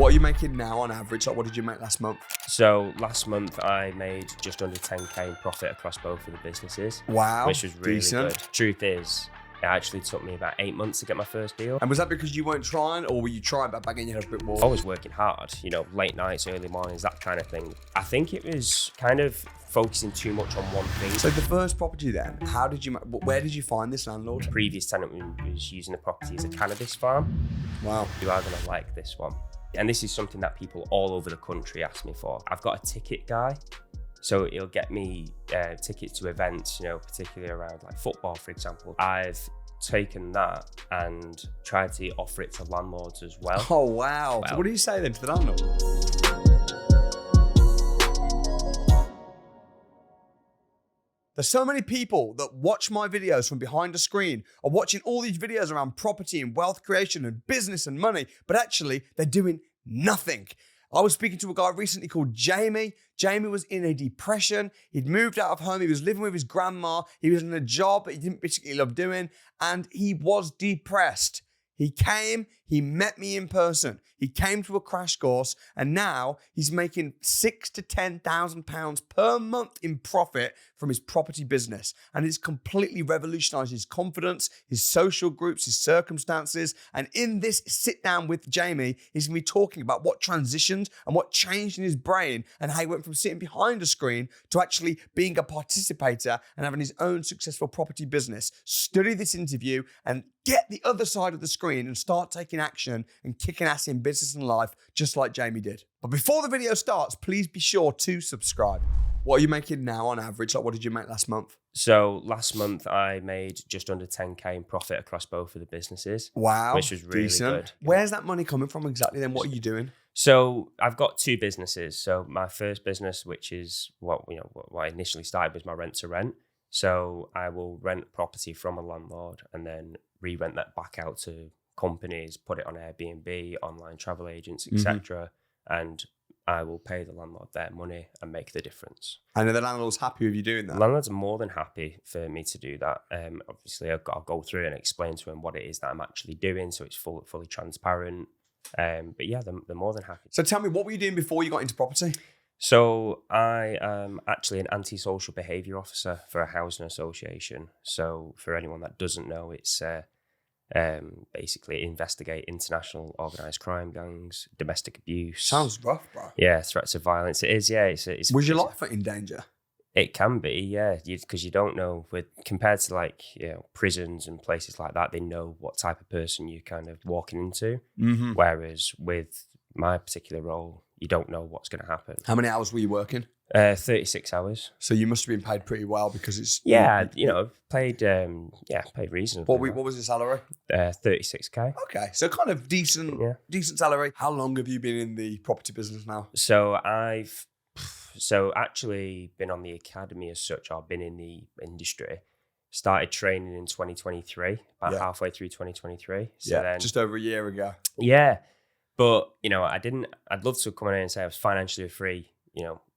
What are you making now on average? Like, what did you make last month? So last month I made just under 10k in profit across both of the businesses. Wow, which was really decent. good. Truth is, it actually took me about 8 months to get my first deal. And was that because you weren't trying, or were you trying but banging your head a bit more? I was working hard, late nights, early mornings, that kind of thing. I think it was kind of focusing too much on one thing. So the first property then, where did you find this landlord? The previous tenant was using the property as a cannabis farm. Wow. You are going to like this one. And this is something that people all over the country ask me for. I've got a ticket guy. So it'll get me tickets to events, particularly around like football, for example. I've taken that and tried to offer it to landlords as well. Oh, wow. So what do you say then to the landlord? There's so many people that watch my videos from behind the screen, are watching all these videos around property and wealth creation and business and money, but actually they're doing nothing. I was speaking to a guy recently called Jamie. Jamie was in a depression. He'd moved out of home. He was living with his grandma. He was in a job that he didn't particularly love doing, and he was depressed. He came, he met me in person. He came to a crash course, and now he's making £6,000 to £10,000 per month in profit from his property business. And it's completely revolutionized his confidence, his social groups, his circumstances. And in this sit down with Jamie, he's gonna be talking about what transitioned and what changed in his brain and how he went from sitting behind a screen to actually being a participator and having his own successful property business. Study this interview and get the other side of the screen and start taking action and kicking ass in business and life, just like Jamie did. But before the video starts, please be sure to subscribe. What are you making now on average? Like, what did you make last month? So last month I made just under 10k in profit across both of the businesses. Wow, which was really decent. good. Where's that money coming from exactly then? What are you doing? So I've got two businesses. So my first business, which is what I initially started, was my rent to rent. So I will rent property from a landlord and then re-rent that back out to companies, put it on Airbnb, online travel agents, etc. And I will pay the landlord their money and make the difference. And are the landlords happy with you doing that? Landlords are more than happy for me to do that. Obviously, I'll go through and explain to them what it is that I'm actually doing, so it's fully transparent. But yeah, they're more than happy. So tell me, what were you doing before you got into property? So I am actually an antisocial behaviour officer for a housing association. So for anyone that doesn't know, it's basically investigate international organised crime gangs, domestic abuse. Sounds rough, bro. Yeah, threats of violence. It is, yeah. Was your life in danger? It can be, yeah, because you don't know. Compared to prisons and places like that, they know what type of person you're kind of walking into. Mm-hmm. Whereas with my particular role, you don't know what's going to happen. How many hours were you working? 36 hours. So you must have been paid pretty well because it's... Yeah, paid reasonably. What was your salary? 36k. Okay, so kind of decent salary. How long have you been in the property business now? So I've actually been on the academy as such. I've been in the industry. Started training in 2023, halfway through 2023. So then, just over a year ago. Yeah. But, I'd love to come in and say I was financially free,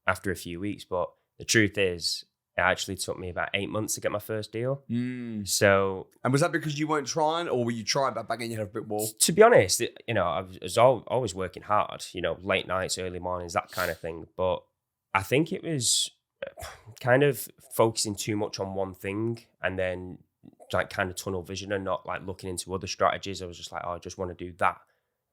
after a few weeks. But the truth is, it actually took me about 8 months to get my first deal. So. And was that because you weren't trying, or were you trying but banging your head a bit more? To be honest, I was always working hard, late nights, early mornings, that kind of thing. But I think it was kind of focusing too much on one thing and then like kind of tunnel vision and not like looking into other strategies. I was just like, I just want to do that.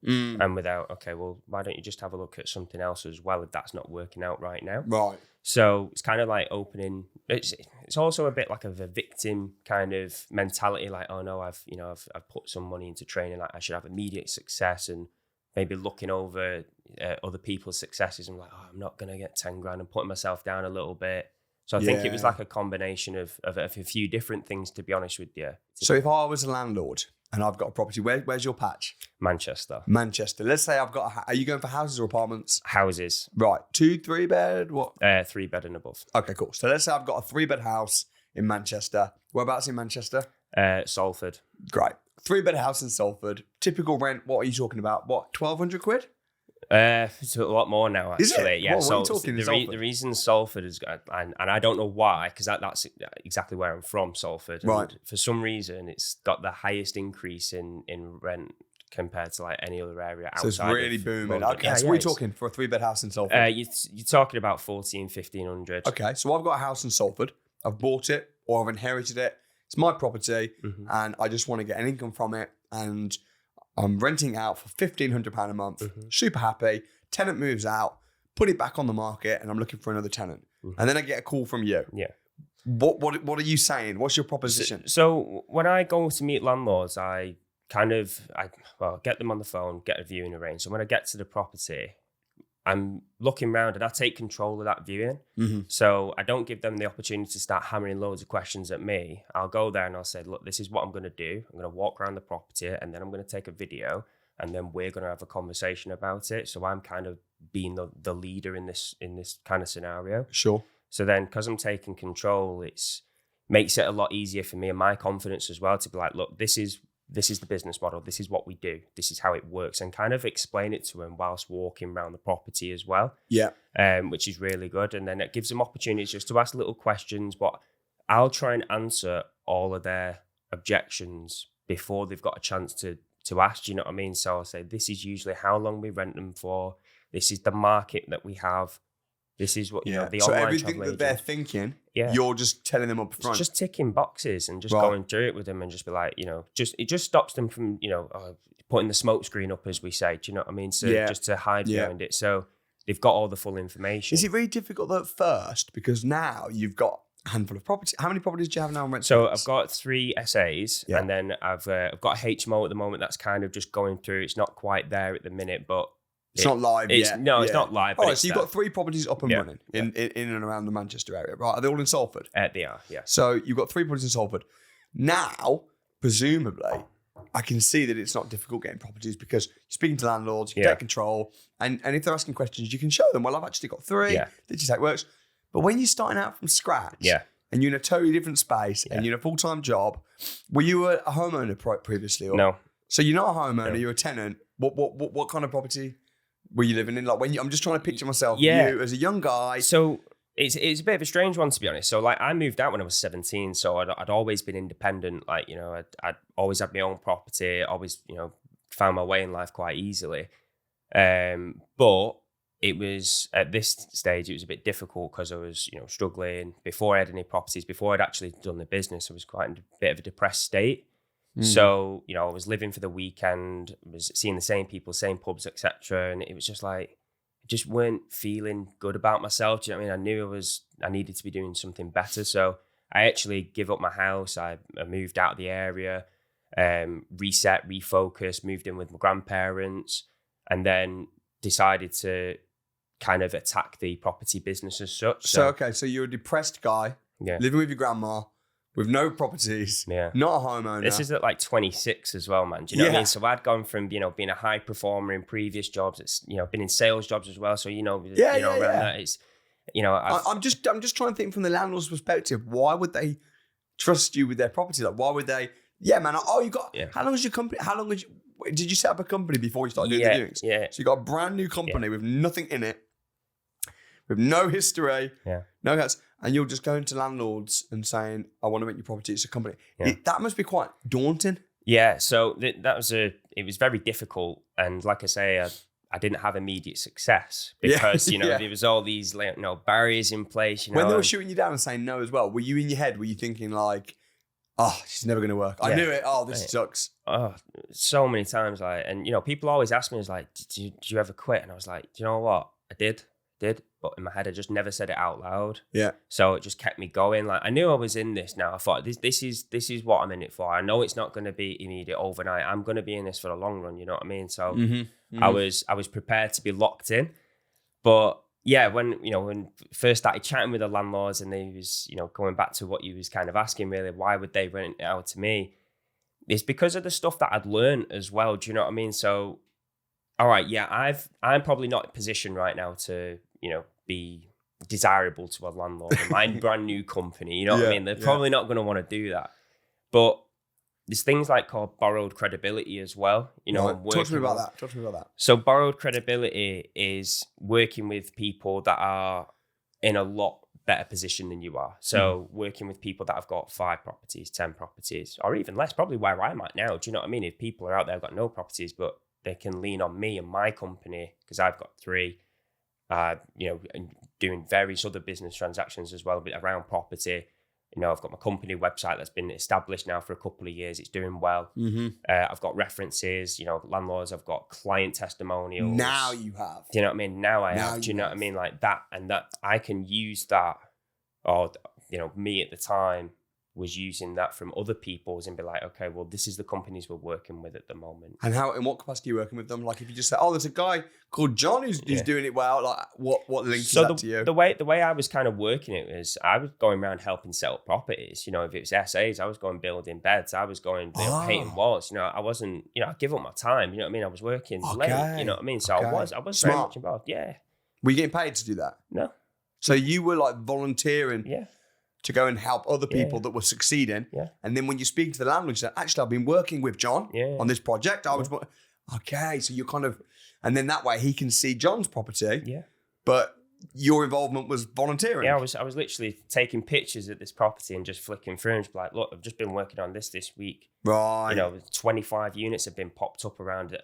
And without, okay, well, why don't you just have a look at something else as well if that's not working out right now? Right. So it's kind of like opening. It's also a bit like of a victim kind of mentality. Like, oh no, I've put some money into training. Like I should have immediate success, and maybe looking over other people's successes and like, oh, I'm not gonna get 10 grand, and putting myself down a little bit. So I think it was like a combination of a few different things, to be honest with you. So if I was a landlord and I've got a property, where's your patch? Manchester. Let's say I've got are you going for houses or apartments? Houses. Right. 2, 3 bed? What? 3 bed and above. Okay, cool. So let's say I've got a 3-bed house in Manchester. Whereabouts in Manchester? Salford. Great. 3-bed house in Salford. Typical rent, what are you talking about? What, 1,200 quid? It's a lot more now, actually. Is it? Yeah. What are you talking in Salford? The reason Salford is, and I don't know why, because that's exactly where I'm from, Salford. And right. For some reason, it's got the highest increase in rent compared to like any other area outside. So it's really of booming. London. Okay, so what are you talking for a 3-bed house in Salford? You're talking about 1,500. Okay, so I've got a house in Salford. I've bought it or I've inherited it. It's my property, and I just want to get an income from it. And I'm renting out for £1,500 a month. Super happy. Tenant moves out, put it back on the market, and I'm looking for another tenant. And then I get a call from you. Yeah. What are you saying? What's your proposition? So when I go to meet landlords, I get them on the phone, get a viewing arranged. So when I get to the property, I'm looking around and I take control of that viewing. So I don't give them the opportunity to start hammering loads of questions at me. I'll go there and I'll say, look, this is what I'm going to do. I'm going to walk around the property and then I'm going to take a video and then we're going to have a conversation about it. So I'm kind of being the leader in this kind of scenario. Sure. So then, because I'm taking control, makes it a lot easier for me and my confidence as well to be like, look, this is the business model. This is what we do. This is how it works, and kind of explain it to them whilst walking around the property as well. Yeah. Which is really good. And then it gives them opportunities just to ask little questions, but I'll try and answer all of their objections before they've got a chance to ask. Do you know what I mean? So I'll say, this is usually how long we rent them for. This is the market that we have. This is what, the so online everything travel that they're thinking, Yeah. you're just telling them up front. It's just ticking boxes and just going through it with them and just be like, it just stops them from, putting the smoke screen up, as we say. Do you know what I mean? So just to hide behind it. So they've got all the full information. Is it really difficult at first? Because now you've got a handful of properties. How many properties do you have now on rent? So I've got 3 SAs and then I've got a HMO at the moment that's kind of just going through. It's not quite there at the minute, but it's not live yet. No, it's not live. All right, so you've got 3 properties up and running in and around the Manchester area, right? Are they all in Salford? They are, yeah. So you've got 3 properties in Salford. Now, presumably, I can see that it's not difficult getting properties because you're speaking to landlords, you get control, and if they're asking questions, you can show them, well, I've actually got 3. This is how it works. But when you're starting out from scratch, and you're in a totally different space, and you're in a full-time job, were you a homeowner previously? Or? No. So you're not a homeowner, you're a tenant. What kind of property were you living in? Like I'm just trying to picture myself, you as a young guy. So it's a bit of a strange one, to be honest. So like I moved out when I was 17, so I'd always been independent. Like, I'd always had my own property, always, found my way in life quite easily. But it was, at this stage, it was a bit difficult because I was, struggling. Before I had any properties, before I'd actually done the business, I was quite in a bit of a depressed state. So, I was living for the weekend, was seeing the same people, same pubs, etc. And it was just like, I just weren't feeling good about myself. Do you know what I mean? I knew I needed to be doing something better. So I actually give up my house. I moved out of the area, reset, refocused, moved in with my grandparents, and then decided to kind of attack the property business as such. So you're a depressed guy, living with your grandma, with no properties, not a homeowner. This is at like 26 as well, man. Do you know what I mean? So I'd gone from, being a high performer in previous jobs. It's, been in sales jobs as well. So, around that, it's, I'm just trying to think from the landlord's perspective. Why would they trust you with their property? Like, why would they? Yeah, man. How long is your company? Did you set up a company before you started doing the doings? Yeah. So you got a brand new company with nothing in it, with no history, no guts, and you're just going to landlords and saying, I want to rent your property, it's a company. That must be quite daunting. Yeah, so it was very difficult. And like I say, I didn't have immediate success because, there was all these barriers in place. When they were shooting you down and saying no as well, were you in your head, were you thinking like, oh, this is never going to work. I knew it. Oh, this sucks. Oh, so many times. And people always ask me, did you ever quit? And I was like, do you know what? I did. But in my head, I just never said it out loud. Yeah. So it just kept me going. Like I knew I was in this now. I thought this is what I'm in it for. I know it's not going to be immediate overnight. I'm going to be in this for the long run. You know what I mean? So I was prepared to be locked in. But yeah, when first started chatting with the landlords and they was, going back to what you was kind of asking really, why would they rent it out to me? It's because of the stuff that I'd learned as well. Do you know what I mean? So, all right, yeah, I'm probably not in a position right now to, be desirable to a landlord. My brand new company, you know what I mean? They're probably not going to want to do that. But there's things like called borrowed credibility as well. Talk to me about that. So borrowed credibility is working with people that are in a lot better position than you are. So working with people that have got 5 properties, 10 properties, or even less, probably where I'm at now. Do you know what I mean? If people are out there who've got no properties, but they can lean on me and my company because I've got 3, and doing various other business transactions as well, but around property. I've got my company website that's been established now for a couple of years. It's doing well. I've got references, landlords. I've got client testimonials. Now you have. Do you know what I mean? Now I have. Do you know what I mean? Like that, and that I can use that, or me at the time was using that from other people's and be like, okay, well, this is the companies we're working with at the moment. And in what capacity are you working with them? Like if you just say, oh, there's a guy called John who's doing it well, like what link is that to you? The way I was kind of working it was I was going around helping sell properties. If it was SAs, I was going building beds. I was going painting walls. I wasn't, I give up my time. You know what I mean? I was working late. You know what I mean? So I was Smart. very much involved. Yeah. Were you getting paid to do that? No. So you were like volunteering. Yeah. To go and help other people that were succeeding. Yeah. And then when you speak to the landlord, you say, actually, I've been working with John on this project. Okay, so you're kind of, and then that way he can see John's property. Yeah. But your involvement was volunteering. Yeah, I was literally taking pictures at this property and just flicking through and just like, look, I've just been working on this week. Right. 25 units have been popped up around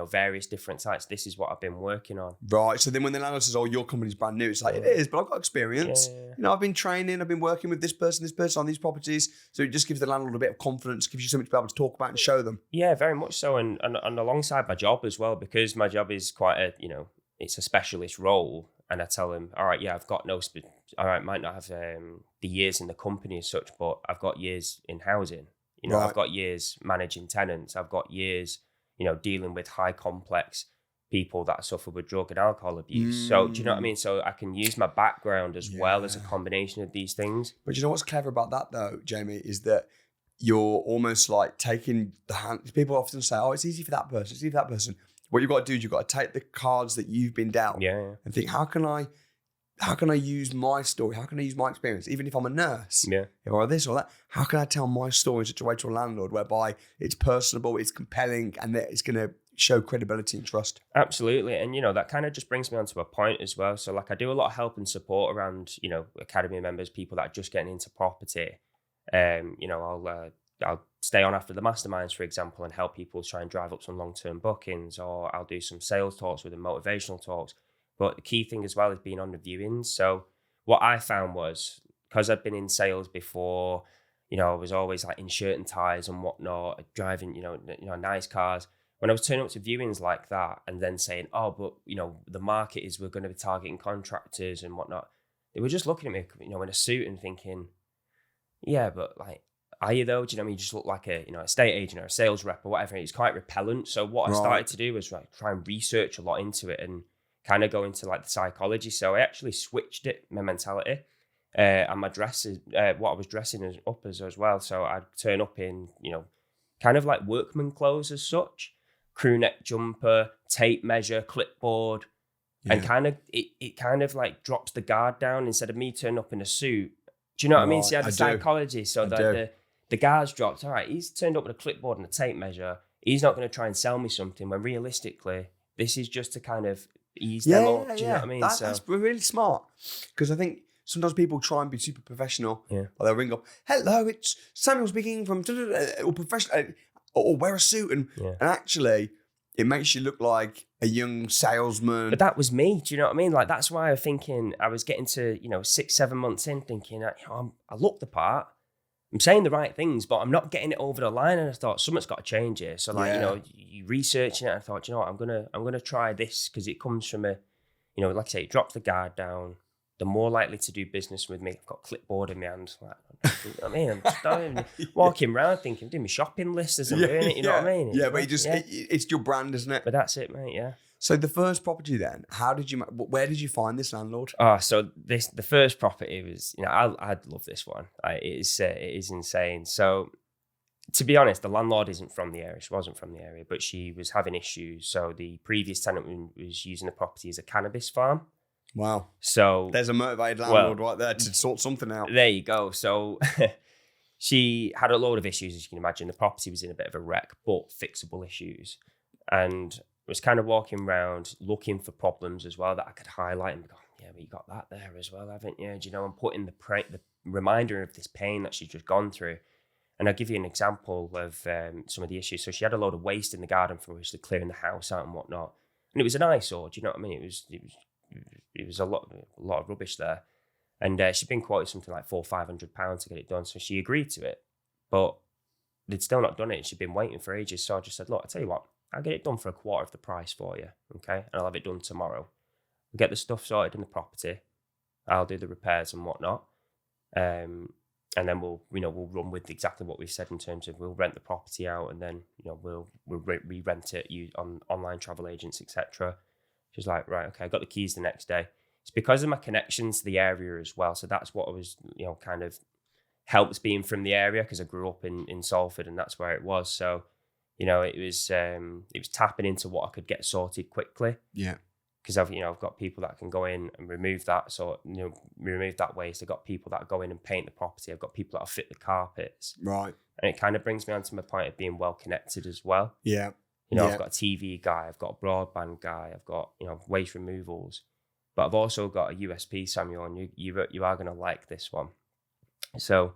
various different sites. This is what I've been working on. Right. So then when the landlord says, oh, your company's brand new, it's like, it is, but I've got experience. Yeah. I've been training, I've been working with this person on these properties. So it just gives the landlord a bit of confidence, gives you something to be able to talk about and show them. Yeah, very much so. And alongside my job as well, because my job is quite it's a specialist role. And I tell them, all right, yeah, I've got might not have the years in the company as such, but I've got years in housing. Right. I've got years managing tenants. I've got years, dealing with high complex people that suffer with drug and alcohol abuse. So do you know what I mean? So I can use my background as well as a combination of these things. But you know what's clever about that though, Jamie, is that you're almost like taking the hand. People often say, oh, it's easy for that person. It's easy for that person. What you've got to do is you've got to take the cards that you've been dealt and think, how can I use my story? How can I use my experience? Even if I'm a nurse or this or that, how can I tell my story in such a way to a landlord whereby it's personable, it's compelling, and that it's going to show credibility and trust? Absolutely. And, that kind of just brings me on to a point as well. So like I do a lot of help and support around, academy members, people that are just getting into property. I'll stay on after the masterminds, for example, and help people try and drive up some long-term bookings, or I'll do some sales talks with them, motivational talks. But the key thing as well is being on the viewings. So what I found was, because I'd been in sales before, I was always like in shirt and ties and whatnot, driving, nice cars. When I was turning up to viewings like that and then saying, oh, but, the market is we're going to be targeting contractors and whatnot, they were just looking at me, in a suit and thinking, yeah, but like, are you though? Do you know what I mean? You just look like a estate agent or a sales rep or whatever. It's quite repellent. So what I started to do was try and research a lot into it and kind of go into like the psychology. So I actually switched my mentality and my dresses, what I was dressing up as well. So I'd turn up in, kind of like workman clothes as such, crew neck jumper, tape measure, clipboard, and kind of it kind of like drops the guard down instead of me turning up in a suit. Do you know what I mean? See, the psychology. So the guard's dropped. All right, he's turned up with a clipboard and a tape measure. He's not going to try and sell me something when realistically, this is just to kind of ease them up. Do you know what I mean? That's really smart. Because I think sometimes people try and be super professional. Yeah. Or they'll ring up, hello, it's Samuel speaking from, or professional, or wear a suit. And actually, it makes you look like a young salesman. But that was me. Do you know what I mean? Like, that's why I was thinking, I was getting to, 6-7 months in thinking, I look the part. I'm saying the right things, but I'm not getting it over the line. And I thought something's got to change here. So you researching it. I thought, what, I'm gonna try this because it comes from a, like I say, it drops the guard down. They're more likely to do business with me. I've got a clipboard in my hand. Like, you know what I mean? I'm just not even walking around thinking, do my shopping list as I'm doing it. You know what I mean? But it's your brand, isn't it? But that's it, mate. Yeah. So the first property then, where did you find this landlord? So the first property was, I love this one. It is insane. So to be honest, the landlord isn't from the area. She wasn't from the area, but she was having issues. So the previous tenant was using the property as a cannabis farm. Wow. So there's a motivated landlord right there to sort something out. There you go. So she had a load of issues, as you can imagine. The property was in a bit of a wreck, but fixable issues. And was kind of walking around looking for problems as well that I could highlight and go, yeah, yeah, but you got that there as well, haven't you? Do you know, I'm putting the reminder of this pain that she's just gone through. And I'll give you an example of some of the issues. So she had a load of waste in the garden from obviously clearing the house out and whatnot. And it was an eyesore, do you know what I mean? It was a lot of rubbish there. And she'd been quoted something like £400-500 to get it done. So she agreed to it, but they'd still not done it. She'd been waiting for ages. So I just said, look, I'll tell you what, I'll get it done for a quarter of the price for you, okay? And I'll have it done tomorrow. We'll get the stuff sorted in the property. I'll do the repairs and whatnot. And then we'll run with exactly what we've said in terms of we'll rent the property out, and then we'll re-rent it on online travel agents, etc. She's like, right, okay, I got the keys the next day. It's because of my connections to the area as well. So that's what I was, kind of helps being from the area, because I grew up in Salford and that's where it was. So, it was tapping into what I could get sorted quickly. Yeah. Because I've got people that can go in and remove that. So, remove that waste. I've got people that go in and paint the property. I've got people that'll fit the carpets. Right. And it kind of brings me on to my point of being well connected as well. Yeah. I've got a TV guy, I've got a broadband guy, I've got, waste removals. But I've also got a USP, Samuel, and you are going to like this one. So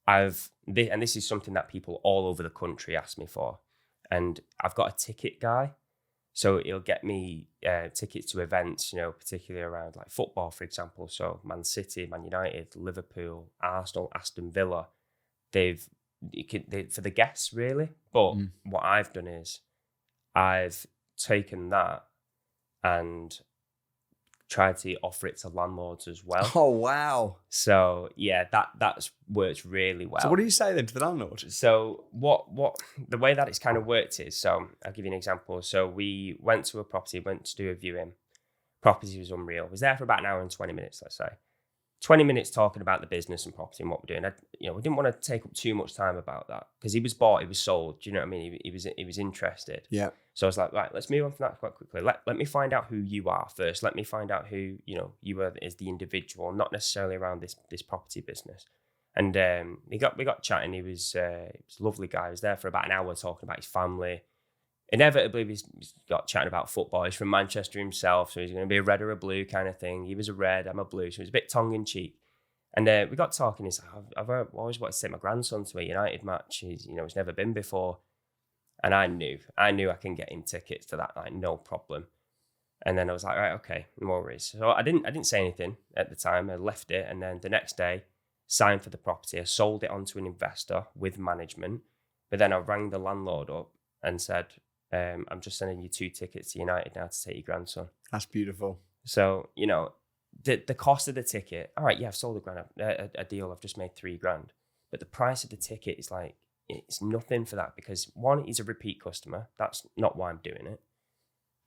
and this is something that people all over the country ask me for. And I've got a ticket guy. So he'll get me tickets to events, particularly around like football, for example. So Man City, Man United, Liverpool, Arsenal, Aston Villa. For the guests, really. But what I've done is I've taken that and tried to offer it to landlords as well. Oh, wow. So yeah, that's worked really well. So what do you say then to the landlord? So what the way that it's kind of worked is, so I'll give you an example. So we went to a property, went to do a viewing. Property was unreal. Was there for about an hour and 20 minutes, let's say. 20 minutes talking about the business and property and what we're doing. We didn't want to take up too much time about that, because he was bought, he was sold. Do you know what I mean? He was interested. Yeah. So I was like, right, let's move on from that quite quickly. Let me find out who you are first. Let me find out who you are as the individual, not necessarily around this property business. And we got chatting. He was a lovely guy. He was there for about an hour talking about his family. Inevitably, we got chatting about football. He's from Manchester himself, so he's going to be a red or a blue kind of thing. He was a red, I'm a blue, so it was a bit tongue-in-cheek. And we got talking. He's like, I've always wanted to take my grandson to a United match. He's never been before. And I knew I can get him tickets to that, like, no problem. And then I was like, right, okay, no worries. So I didn't say anything at the time. I left it, and then the next day, signed for the property. I sold it on to an investor with management. But then I rang the landlord up and said, I'm just sending you 2 tickets to United now to take your grandson. That's beautiful. So, the cost of the ticket, all right, yeah, I've sold a deal, I've just made $3,000. But the price of the ticket is like, it's nothing for that, because 1, he's a repeat customer. That's not why I'm doing it.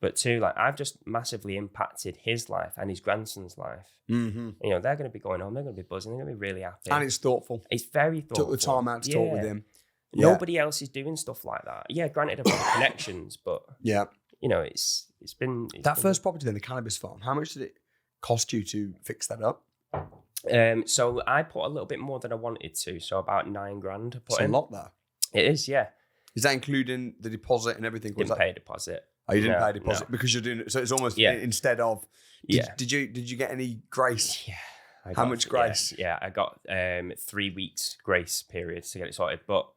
But 2, like, I've just massively impacted his life and his grandson's life. Mm-hmm. They're going to be going home, they're going to be buzzing, they're going to be really happy. And it's thoughtful. It's very thoughtful. Took the time out to talk with him. Yeah. Nobody else is doing stuff like that. Yeah, granted, I've got connections, but yeah, it's been first property then, the cannabis farm. How much did it cost you to fix that up? So I put a little bit more than I wanted to, so about $9,000. It's a lot there. It is, yeah. Is that including the deposit and everything? Didn't pay a deposit. Oh, you didn't pay a deposit because you're doing it. So it's almost instead of. Did you get any grace? Yeah. How much grace? Yeah, I got 3 weeks grace period to get it sorted, but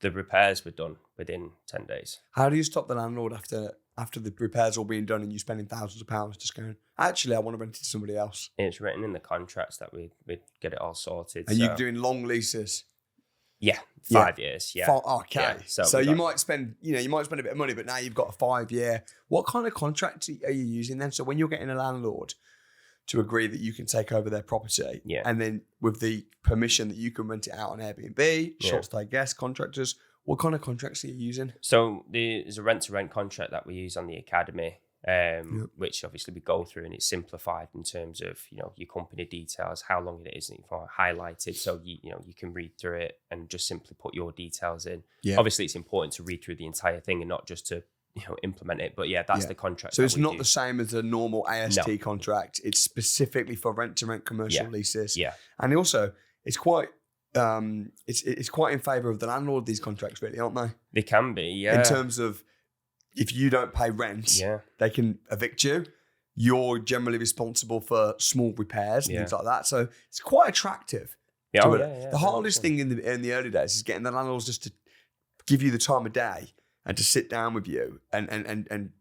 the repairs were done within 10 days. How do you stop the landlord after the repairs all being done and you spending thousands of pounds just going, actually, I want to rent it to somebody else? It's written in the contracts that we'd get it all sorted. And you're doing long leases? Yeah, 5 years. Yeah. Okay. Yeah, so you might spend a bit of money, but now you've got a 5-year. What kind of contract are you using then? So when you're getting a landlord to agree that you can take over their property, and then with the permission that you can rent it out on Airbnb, short-stay guests, contractors, what kind of contracts are you using? So there's a rent-to-rent contract that we use on the Academy, which obviously we go through, and it's simplified in terms of your company details, how long it is, and highlighted, so you can read through it and just simply put your details in. Yeah. Obviously, it's important to read through the entire thing and not just to implement it. But that's the contract. So it's not the same as a normal AST contract. It's specifically for rent-to-rent commercial leases. Yeah, and also it's quite. It's quite in favour of the landlord, these contracts, really, aren't they? They can be, yeah. In terms of if you don't pay rent, they can evict you. you're generally responsible for small repairs and Yeah. things like that. So it's quite attractive. Yeah, to oh, it. yeah, yeah, The very hardest much so. thing in the early days is getting the landlords just to give you the time of day and to sit down with you and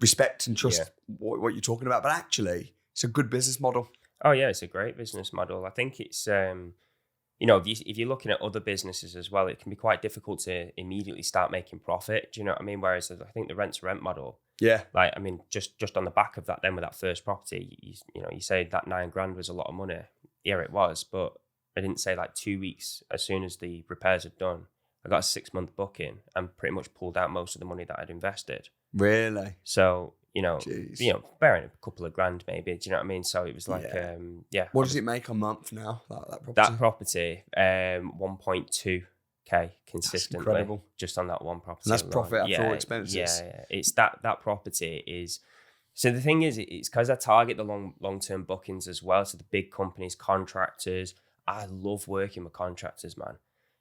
respect and trust Yeah. what you're talking about. But actually, it's a good business model. Oh yeah, it's a great business model. I think it's you know, if you're looking at other businesses as well, it can be quite difficult to immediately start making profit. Do you know what I mean? Whereas I think the rent to rent model, Yeah. like, I mean, just on the back of that, then with that first property, you know, you say that $9,000 was a lot of money. Yeah, it was, but I didn't say like 2 weeks as soon as the repairs had done, I got a 6-month booking and pretty much pulled out most of the money that I'd invested. Really? So, you know, Jeez. bearing a couple of grand maybe. Do you know what I mean? So it was like, Yeah. What does it make a month now? That property. that property, 1.2K consistently, incredible. just on that one property. And that's alone. profit after all expenses. Yeah. It's that property is. So the thing is, it's because I target the long term bookings as well. So the big companies, contractors. I love working with contractors, man,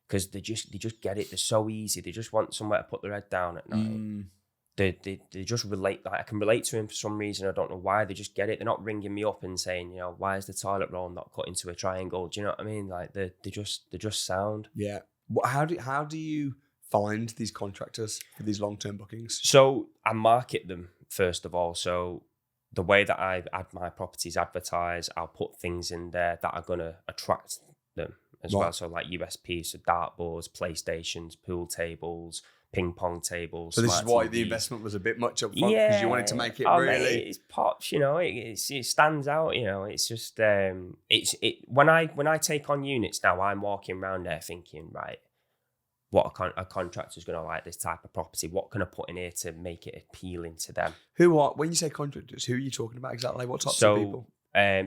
because they just get it. They're so easy. They just want somewhere to put their head down at night. They just relate. Like, I can relate to him for some reason. I don't know why. They just get it. They're not ringing me up and saying, you know, why is the toilet roll not cut into a triangle? Do you know what I mean? Like they're just sound. Yeah. How do you find these contractors for these long-term bookings? So I market them first of all. So the way that I add my properties advertise, I'll put things in there that are going to attract them as well. So like USPs, so dartboards, PlayStations, pool tables, ping pong tables. So this is why the TVs. investment was a bit much up front, because you wanted to make it really. Mate, it's pops, you know. It stands out, you know. It's just when I take on units now, I'm walking around there thinking, right, what a contractor's going to like this type of property. What can I put in here to make it appealing to them? When you say contractors, who are you talking about exactly? What types of people?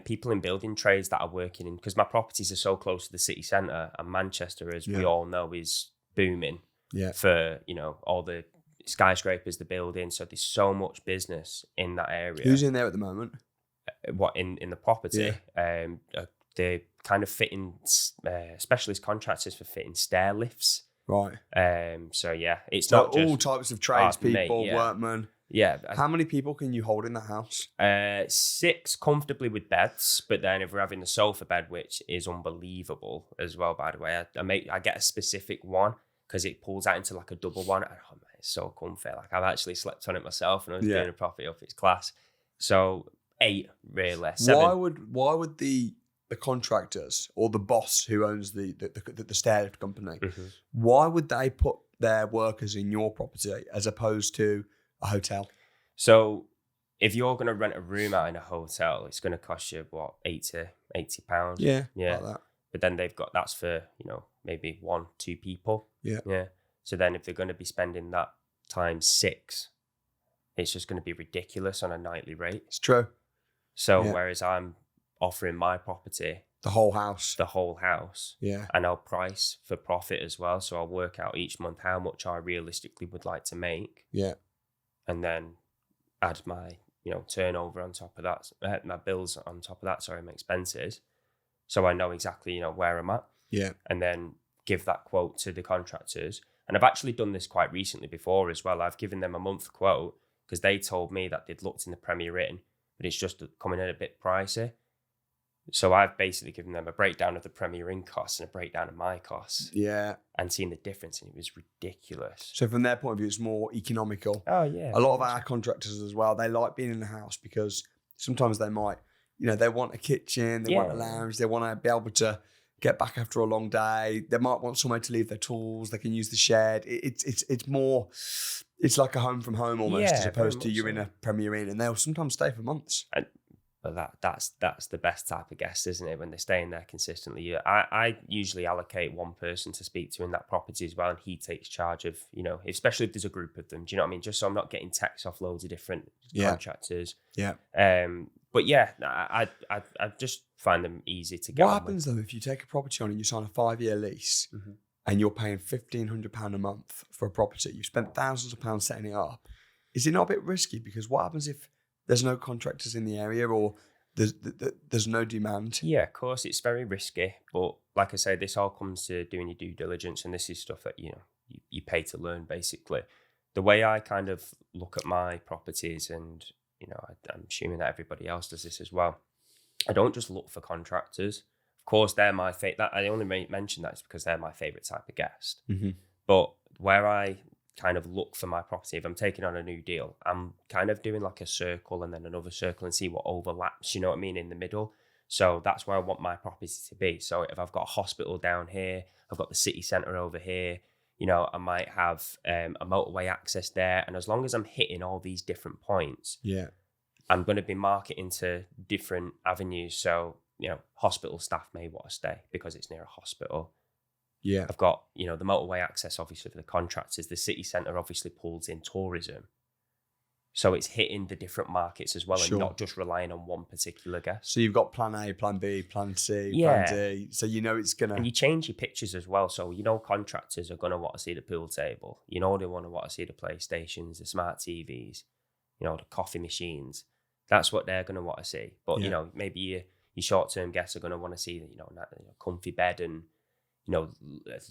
People in building trades that are working in, because my properties are so close to the city centre, and Manchester, as we all know, is booming. Yeah. For, you know, all the skyscrapers they're building, so there's so much business in that area. Who's in there at the moment? What in the property? Yeah. They're kind of fitting specialist contractors for fitting stair lifts. Right. So yeah, it's so not just all types of tradespeople, yeah. workmen. Yeah. How many people can you hold in the house? 6 comfortably with beds, but then if we're having the sofa bed, which is unbelievable as well, by the way, I get a specific one because it pulls out into like a double one. Oh, man, it's so comfy. Like, I've actually slept on it myself, and I was doing a property up. It's class. So 8 really. 7. Why would the contractors or the boss who owns the stair lift company, why would they put their workers in your property as opposed to a hotel? So if you're going to rent a room out in a hotel, it's going to cost you what, £80. Yeah. Like that. But then that's for, you know, maybe 1-2 people. Yeah. So then if they're going to be spending that times 6, it's just going to be ridiculous on a nightly rate. It's true. So whereas I'm offering my property, the whole house, and I'll price for profit as well. So I'll work out each month how much I realistically would like to make. Yeah. And then add my, you know, turnover on top of that, my bills on top of that, my expenses. So I know exactly, you know, where I'm at. Yeah. And then give that quote to the contractors. And I've actually done this quite recently before as well. I've given them a month quote because they told me that they'd looked in the Premier Inn, but it's just coming in a bit pricey. So I've basically given them a breakdown of the Premier Inn costs and a breakdown of my costs. Yeah. And seeing the difference, and it was ridiculous. So from their point of view, it's more economical. Oh, yeah. A lot of our contractors as well, they like being in the house because sometimes they might, you know, they want a kitchen, they want a lounge, they want to be able to get back after a long day. They might want somewhere to leave their tools. They can use the shed. It's more, it's like a home from home almost, as opposed to you're in a Premier Inn, and they'll sometimes stay for months. But that's the best type of guest, isn't it? When they're staying there consistently. I usually allocate one person to speak to in that property as well, and he takes charge of, you know, especially if there's a group of them. Do you know what I mean? Just so I'm not getting texts off loads of different contractors. Yeah. But yeah, I just find them easy to get. What happens though if you take a property on and you sign a 5-year lease and you're paying £1,500 a month for a property? You've spent thousands of pounds setting it up. Is it not a bit risky? Because what happens if there's no contractors in the area or there's no demand? Yeah, of course, it's very risky. But like I say, this all comes to doing your due diligence, and this is stuff that, you know, you pay to learn, basically. The way I kind of look at my properties and, I'm assuming that everybody else does this as well. I don't just look for contractors. Of course, they're my favorite. I only mention that is because they're my favorite type of guest. Mm-hmm. But where I kind of look for my property, if I'm taking on a new deal, I'm kind of doing like a circle and then another circle and see what overlaps, you know what I mean, in the middle. So that's where I want my property to be. So if I've got a hospital down here, I've got the city centre over here, I might have a motorway access there. And as long as I'm hitting all these different points, I'm going to be marketing to different avenues. So, hospital staff may want to stay because it's near a hospital. Yeah. I've got, the motorway access, obviously, for the contractors. The city centre obviously pulls in tourism. So it's hitting the different markets as well and not just relying on one particular guest. So you've got plan A, plan B, plan C, plan D. So it's going to... And you change your pictures as well. So, contractors are going to want to see the pool table. They want to see the PlayStations, the smart TVs, the coffee machines. That's what they're going to want to see. But, maybe your short-term guests are going to want to see, a comfy bed and,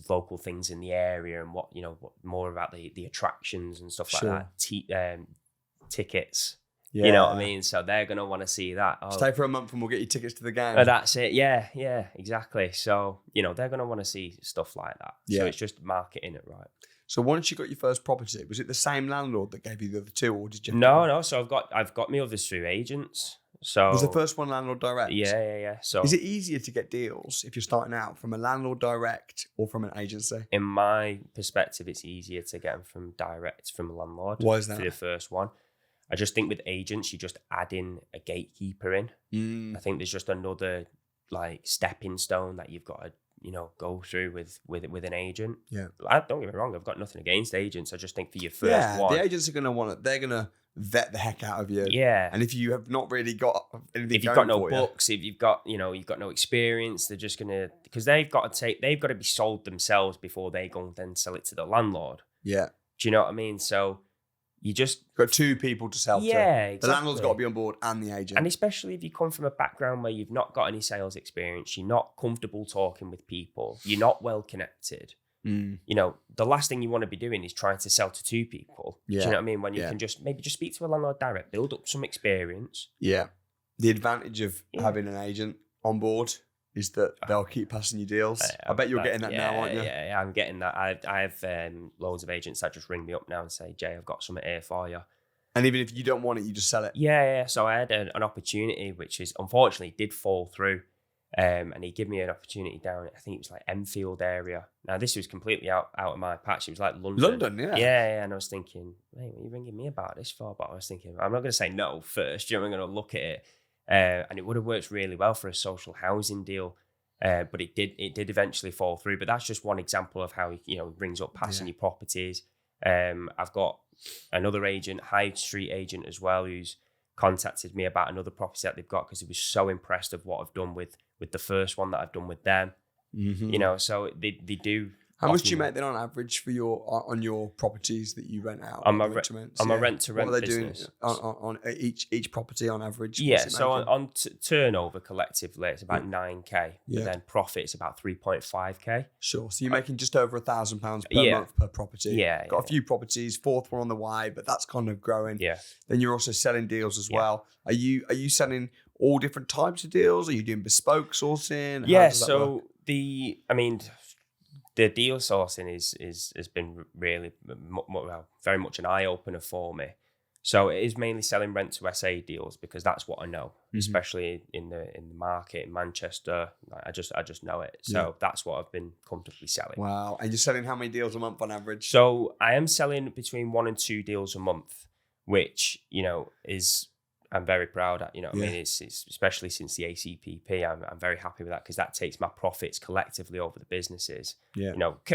local things in the area and what more about the attractions and stuff like that. Tickets, you know what I mean? So they're going to want to see that. Stay for a month and we'll get you tickets to the game. That's it. Yeah, exactly. So, they're going to want to see stuff like that. So it's just marketing it right. So once you got your first property, was it the same landlord that gave you the other two, or did you? No. So I've got my others through agents. So was the first one landlord direct? Yeah. So is it easier to get deals if you're starting out from a landlord direct or from an agency? In my perspective, it's easier to get them from a landlord. Why is that? For the first one. I just think with agents, you just add in a gatekeeper in. I think there's just another stepping stone that you've got to go through with an agent. Yeah. Don't get me wrong, I've got nothing against agents. I just think for your first one, the agents are going to want it. They're going to vet the heck out of you. Yeah. And if you have not really got anything, if you've got no books, if you've got no experience, they're just gonna, because they've got to be sold themselves before they go and then sell it to the landlord. Yeah. Do you know what I mean? So you just got two people to sell to. Yeah, exactly. The landlord's got to be on board and the agent. And especially if you come from a background where you've not got any sales experience, you're not comfortable talking with people, you're not well connected. The last thing you want to be doing is trying to sell to two people. Do you know what I mean? When you can just speak to a landlord direct, build up some experience. Yeah. The advantage of having an agent on board is that they'll keep passing you deals. I bet you're getting that now, aren't you? Yeah, I'm getting that. I have loads of agents that just ring me up now and say, Jay, I've got something here for you. And even if you don't want it, you just sell it? Yeah. So I had an opportunity, which is unfortunately did fall through. And he gave me an opportunity down, I think it was like Enfield area. Now, this was completely out of my patch. It was like London. London, yeah. Yeah. And I was thinking, hey, what are you ringing me about this for? But I was thinking, I'm not going to say no first. I'm going to look at it. And it would have worked really well for a social housing deal. But it did eventually fall through. But that's just one example of how he brings up passing your properties. I've got another agent, High Street agent as well, who's contacted me about another property that they've got because he was so impressed of what I've done with the first one that I've done with them. So they do. How much do you make then on average for your properties that you rent out? On my rent-to-rent what are they business. doing on each property on average? Yeah, so on turnover collectively, it's about 9k. But then profit is about 3.5k. Sure. So you're making just over £1,000 per month per property. Yeah. Got a few properties, fourth one on the way, but that's kind of growing. Yeah. Then you're also selling deals as well. Are you selling all different types of deals? Are you doing bespoke sourcing? Yeah. So the deal sourcing has been really very much an eye opener for me. So it is mainly selling rent to SA deals because that's what I know, especially in the market in Manchester. I just know it. So that's what I've been comfortably selling. Wow! And you're selling how many deals a month on average? So I am selling between 1 and 2 deals a month, which is. I'm very proud at, I mean, it's especially since the ACPP, I'm very happy with that because that takes my profits collectively over the businesses. Yeah.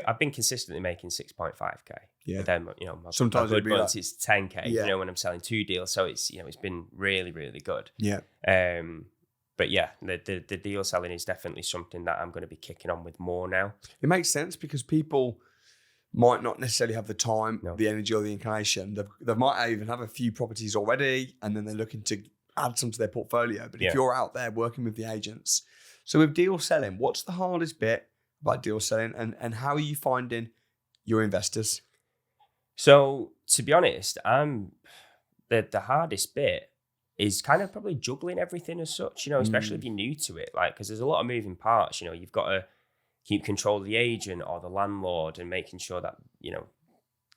I've been consistently making 6.5k. Yeah. But then, sometimes my good months it's 10k, when I'm selling 2 deals. So it's, it's been really, really good. Yeah. But yeah, the deal selling is definitely something that I'm going to be kicking on with more now. It makes sense because people might not necessarily have the time, the energy, or the inclination. They might even have a few properties already, and then they're looking to add some to their portfolio. But if you're out there working with the agents, so with deal selling, what's the hardest bit about deal selling, and how are you finding your investors? So to be honest, the hardest bit is kind of probably juggling everything as such, especially if you're new to it, like, because there's a lot of moving parts. You've got to keep control of the agent or the landlord and making sure that,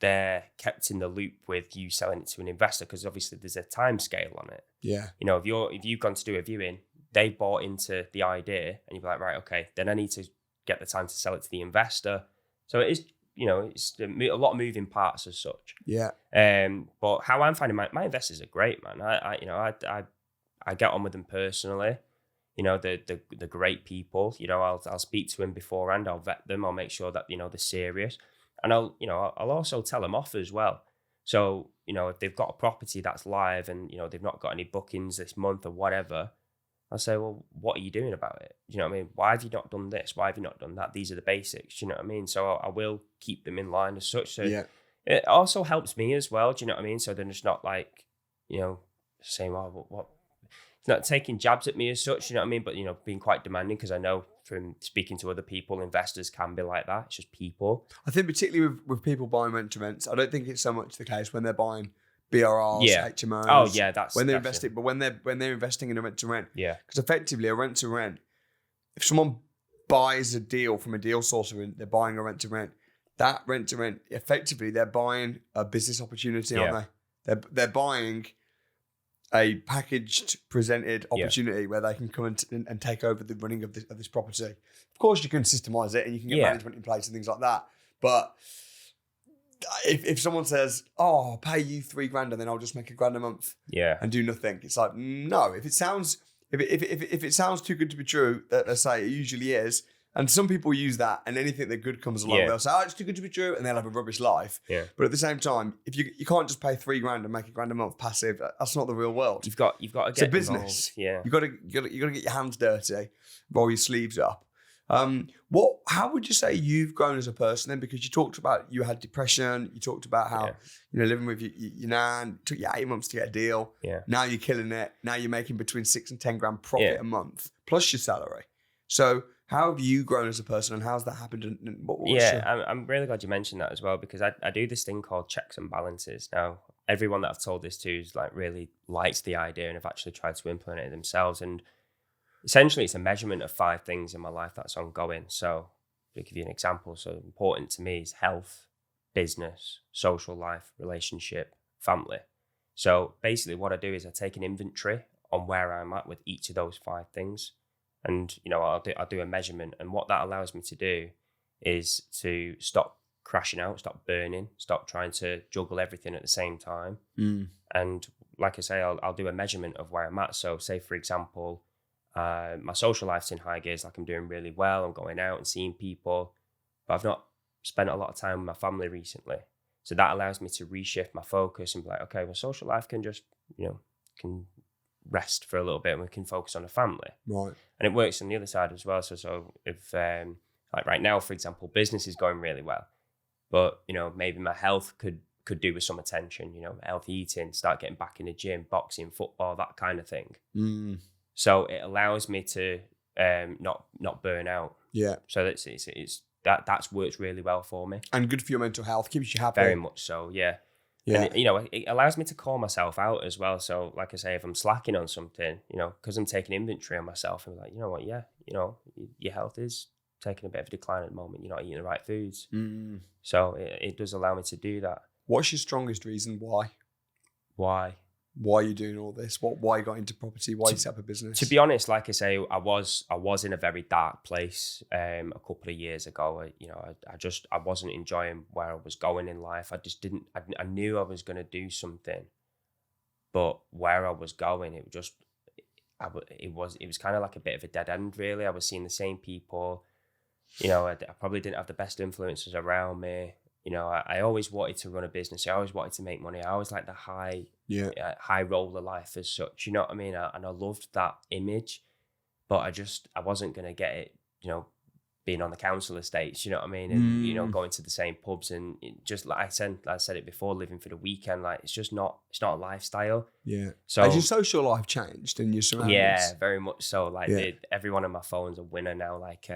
they're kept in the loop with you selling it to an investor, because obviously there's a time scale on it. Yeah. If you've gone to do a viewing, they bought into the idea, and you're like, right, okay, then I need to get the time to sell it to the investor. So it is, it's a lot of moving parts as such. Yeah. But how I'm finding my investors are great, man. I get on with them personally. They're great people. I'll speak to them beforehand. I'll vet them. I'll make sure that they're serious. And I'll also tell them off as well. So, if they've got a property that's live and, they've not got any bookings this month or whatever, I'll say, well, what are you doing about it? Do you know what I mean? Why have you not done this? Why have you not done that? These are the basics. Do you know what I mean? So I will keep them in line as such. So it also helps me as well. Do you know what I mean? So they're just not like, saying, well, what? It's not taking jabs at me as such, you know what I mean? But, being quite demanding, because I know from speaking to other people, investors can be like that. It's just people. I think particularly with people buying rent-to-rents, I don't think it's so much the case when they're buying BRRs, HMOs. Oh, yeah, that's when they're investing. But when they're investing in a rent-to-rent, because effectively a rent-to-rent, if someone buys a deal from a deal sourcer and they're buying a rent-to-rent, that rent-to-rent, effectively they're buying a business opportunity, aren't they? They're buying a packaged, presented opportunity where they can come and take over the running of this property. Of course, you can systemize it and you can get management in place and things like that. But if someone says, "Oh, I'll pay you $3,000 and then I'll just make $1,000 a month," and do nothing, it's like, no. If it sounds too good to be true, let's say it usually is. And some people use that, and anything that good comes along, they'll say, "Oh, it's too good to be true," and they'll have a rubbish life. Yeah. But at the same time, if you can't just pay $3,000 and make $1,000 a month passive, that's not the real world. You've got to get it's a business. Involved. Yeah. You got to get your hands dirty, roll your sleeves up. How would you say you've grown as a person then? Because you talked about you had depression. You talked about how living with your nan took you 8 months to get a deal. Yeah. Now you're killing it. Now you're making between $6,000 and $10,000 profit a month plus your salary. So how have you grown as a person, and how's that happened? And I'm really glad you mentioned that as well, because I do this thing called checks and balances. Now, everyone that I've told this to is like really likes the idea and have actually tried to implement it themselves. And essentially, it's a measurement of 5 things in my life that's ongoing. So to give you an example, so important to me is health, business, social life, relationship, family. So basically what I do is I take an inventory on where I'm at with each of those 5 things. And, I'll do a measurement. And what that allows me to do is to stop crashing out, stop burning, stop trying to juggle everything at the same time. And like I say, I'll do a measurement of where I'm at. So say, for example, my social life's in high gears, like I'm doing really well. I'm going out and seeing people, but I've not spent a lot of time with my family recently. So that allows me to reshift my focus and be like, okay, well, social life can just, can rest for a little bit and we can focus on the family. Right. And it works on the other side as well. So if, like right now, for example, business is going really well, but, maybe my health could do with some attention, healthy eating, start getting back in the gym, boxing, football, that kind of thing. So it allows me to not burn out. Yeah. So that's worked really well for me. And good for your mental health, keeps you happy. Very much so, yeah. Yeah. And it allows me to call myself out as well. So like I say, if I'm slacking on something, because I'm taking inventory on myself, I'm like, you know what, your health is taking a bit of a decline at the moment. You're not eating the right foods. So it does allow me to do that. What's your strongest reason why? Why are you doing all this? Why you got into property? Why you set up a business? To be honest, like I say, I was in a very dark place a couple of years ago. I wasn't enjoying where I was going in life. I knew I was going to do something, but where I was going, it was kind of like a bit of a dead end, really. I was seeing the same people. I probably didn't have the best influences around me. I always wanted to run a business. I always wanted to make money. I always liked the high roller life as such. You know what I mean? And I loved that image, but I wasn't going to get it, being on the council estates, you know what I mean? And, going to the same pubs and just like I said it before, living for the weekend, like it's not a lifestyle. Yeah. So has your social life changed and your surroundings? Yeah, very much so. Like everyone on my phone's a winner now. Like,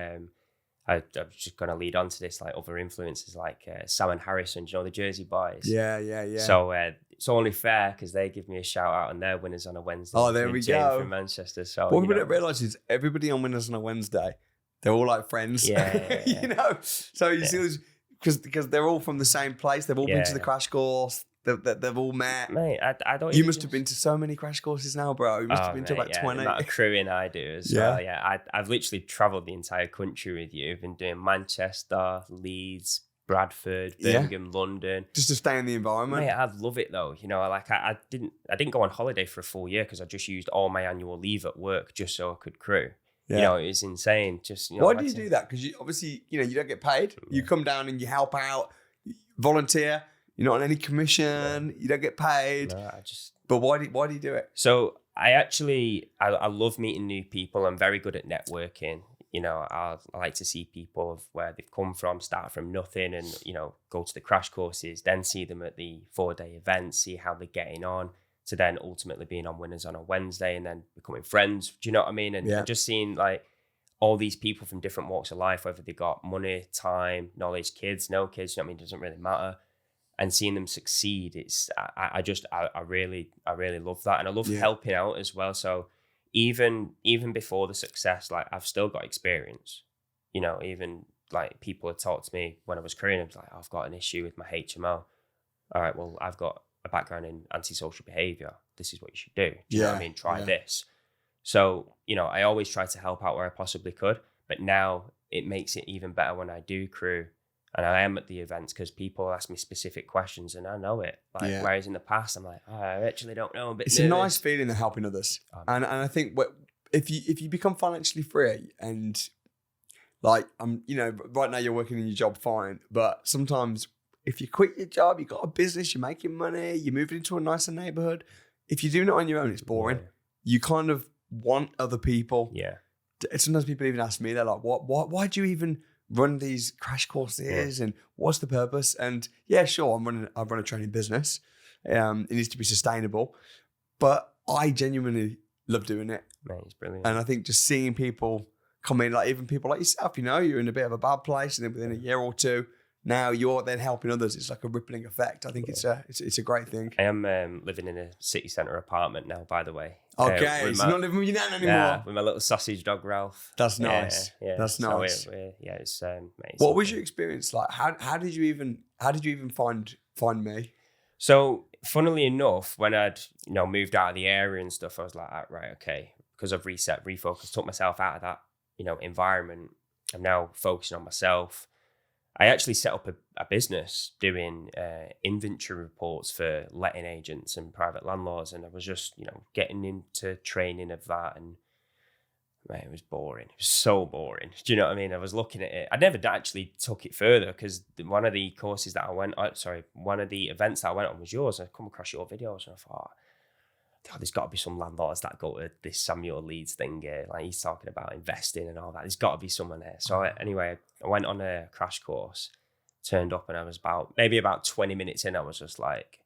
I'm just going to lead on to this, like other influencers like Sam and Harrison, the Jersey Boys. Yeah. So it's only fair because they give me a shout out and they're winners on a Wednesday. Oh, there we go. From Manchester. So what we don't realise is everybody on Winners on a Wednesday, they're all like friends. Yeah. You know? So you see this, because they're all from the same place. They've all been to the crash course. They've all met. Mate, I don't. You must have been to so many crash courses now, bro. You must have been to about 20. The amount of crewing I do as well. Yeah, I've literally travelled the entire country with you. I've been doing Manchester, Leeds, Bradford, Birmingham, London. Just to stay in the environment. Mate, I love it though. You know, like I didn't go on holiday for a full year because I just used all my annual leave at work just so I could crew. Yeah. You know, it was insane. Just why do you do that? Because you obviously, you don't get paid. Yeah. You come down and you help out, volunteer. You're not on any commission. Yeah. You don't get paid. No, But why do you do it? So I love meeting new people. I'm very good at networking. You know, I like to see people of where they've come from, start from nothing, and go to the crash courses, then see them at the 4-day events, see how they're getting on, to then ultimately being on Winners on a Wednesday and then becoming friends. Do you know what I mean? And just seeing like all these people from different walks of life, whether they got money, time, knowledge, kids, no kids, you know what I mean? It doesn't really matter. And seeing them succeed, I really love that. And I love helping out as well. So even before the success, like I've still got experience, even like people had talked to me when I was careering, I was like, I've got an issue with my HMO. All right, well, I've got a background in antisocial behavior. This is what you should do. Do you know what I mean? Try this. So, I always try to help out where I possibly could, but now it makes it even better when I do crew and I am at the events because people ask me specific questions and I know it. Whereas in the past, I'm like, I actually don't know. It's a nice feeling of helping others. And I think if you become financially free and like, right now you're working in your job fine, but sometimes if you quit your job, you've got a business, you're making money, you're moving into a nicer neighborhood. If you're doing it on your own, it's boring. Yeah. You kind of want other people. Yeah. Sometimes people even ask me, they're like, why do you even run these crash courses and what's the purpose? And yeah, sure, I run a training business. It needs to be sustainable, but I genuinely love doing it. Mate, it's brilliant. And I think just seeing people come in, like even people like yourself, you're in a bit of a bad place, and then within a year or two, now you're then helping others. It's like a rippling effect. I think it's a great thing. I am living in a city centre apartment now, by the way. Okay, so you're not living with your nan anymore. Yeah, with my little sausage dog Ralph. That's nice. Yeah, that's nice. It's what was your experience like? How did you even find me? So, funnily enough, when I'd moved out of the area and stuff, I was like, right, okay, because I've reset, refocused, took myself out of that environment. I'm now focusing on myself. I actually set up a business doing inventory reports for letting agents and private landlords, and I was just getting into training of that, and man, it was boring. It was so boring. Do you know what I mean? I was looking at it. I never actually took it further because one of the courses that I went on, one of the events that I went on was yours. I come across your videos and I thought, there's got to be some landlords that go to this Samuel Leeds thing. Like he's talking about investing and all that. There's got to be someone there. So anyway, I went on a crash course, turned up, and I was maybe about 20 minutes in, I was just like,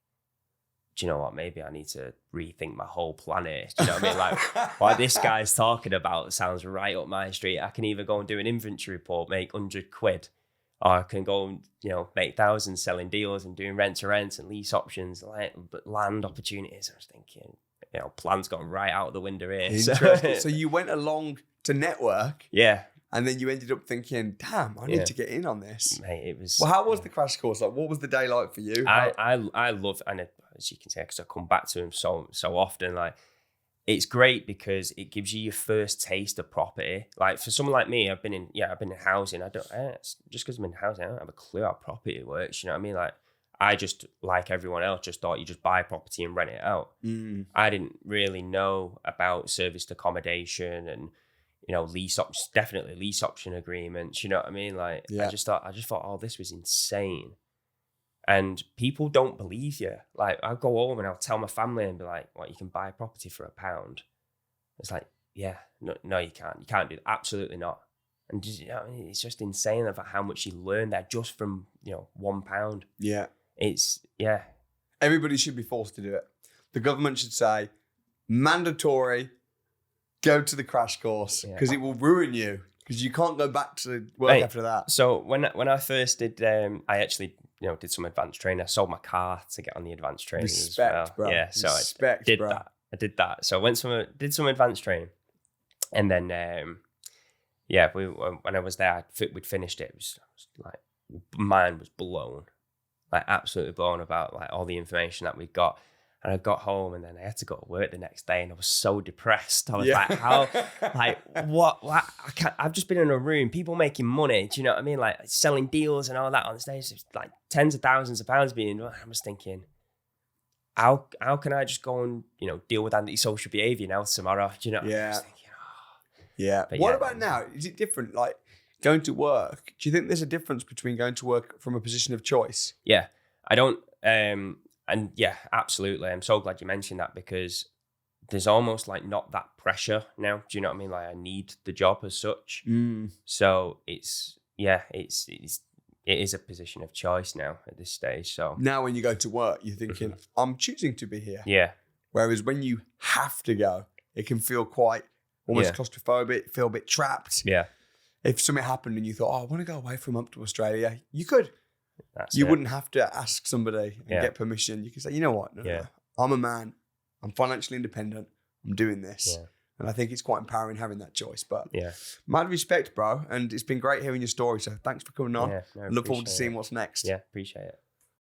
do you know what? Maybe I need to rethink my whole plan here. Do you know what I mean? Like what this guy's talking about sounds right up my street. I can either go and do an inventory report, make 100 quid, or I can go and, make thousands selling deals and doing rent to rent and lease options, like land opportunities. I was thinking, plan's gone right out the window here. Interesting. So you went along to network. Yeah. And then you ended up thinking, damn, I need to get in on this. Mate, it was... Well, how was the crash course? Like, what was the day like for you? I love, and as you can see, because I come back to him so often, like, it's great because it gives you your first taste of property. Like, for someone like me, I've been in housing. Just because I'm in housing, I don't have a clue how property works. You know what I mean? Like, I just, like everyone else, just thought you just buy property and rent it out. I didn't really know about serviced accommodation and, lease options, definitely lease option agreements. You know what I mean? Like, I just thought, oh, this was insane. And people don't believe you. Like, I'll go home and I'll tell my family and be like, what, you can buy a property for £1? It's like, yeah, no, you can't. You can't do that. Absolutely not. And it's just insane about how much you learn there just from, £1. Yeah. Yeah. Everybody should be forced to do it. The government should say, mandatory, go to the crash course, because it will ruin you, because you can't go back to work after that. So when I first did, I actually did some advanced training. I sold my car to get on the advanced training as well. Bro. Yeah, so Respect, I did bro. that. I did that. So I did some advanced training, and then when I was there, we'd finished it. It was like mind was blown, like absolutely blown about like all the information that we got. And I got home, and then I had to go to work the next day, and I was so depressed. I was like, "How? Like, what? I can't. I've just been in a room, people making money. Do you know what I mean? Like selling deals and all that on stage. It's like tens of thousands of pounds being. I was thinking, how can I just go and deal with antisocial behaviour now tomorrow? Do you know? Yeah. I was thinking, Yeah. What about now? Is it different? Like going to work? Do you think there's a difference between going to work from a position of choice? Yeah, I don't. And yeah, absolutely. I'm so glad you mentioned that, because there's almost like not that pressure now. Do you know what I mean? Like I need the job as such. So it is a position of choice now at this stage. So now when you go to work, you're thinking, I'm choosing to be here. Yeah. Whereas when you have to go, it can feel quite almost claustrophobic, feel a bit trapped. Yeah. If something happened and you thought, I want to go away from up to Australia, you could. That's you it. wouldn't have to ask somebody and get permission. You could say, you know what? No. I'm a man. I'm financially independent. I'm doing this. Yeah. And I think it's quite empowering having that choice. But Yeah. mad respect, bro. And it's been great hearing your story. So thanks for coming on. Yeah, no, I look forward to appreciate seeing it. what's next. Yeah, appreciate it.